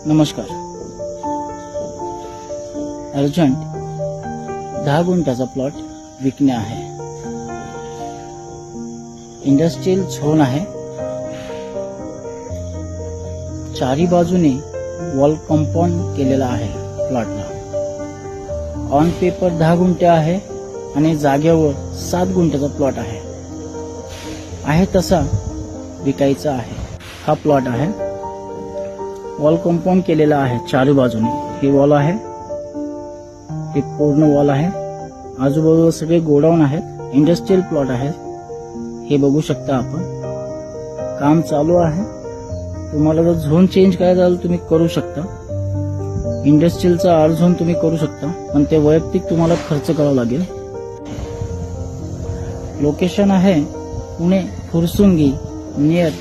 नमस्कार. Urgent 10 गुंठ्याचा plot विकणे आहे. इंडस्ट्रियल झोन आहे. चारी बाजूने वॉल कंपाऊंड केलेला आहे प्लॉटला. ऑन पेपर 10 गुंठे आहे आणि जागेवर 7 गुंठ्याचा प्लॉट आहे तसा विकायचा आहे. हा प्लॉट आहे. वॉल कंपाऊंड केलेला आहे चारी बाजूने. ही वॉल आहे, ही पूर्ण वॉल आहे. आजूबाजूला सगळे गोडाऊन आहेत. इंडस्ट्रियल प्लॉट आहे. हे बघू शकता आपण. काम चालू आहे. तुम्हाला जर झोन चेंज करायचा असेल तुम्ही करू शकता. इंडस्ट्रियलचा आर झोन तुम्ही करू शकता, पण ते वैयक्तिक तुम्हाला खर्च करावा लागेल. लोकेशन आहे पुणे फुरसुंगी नियर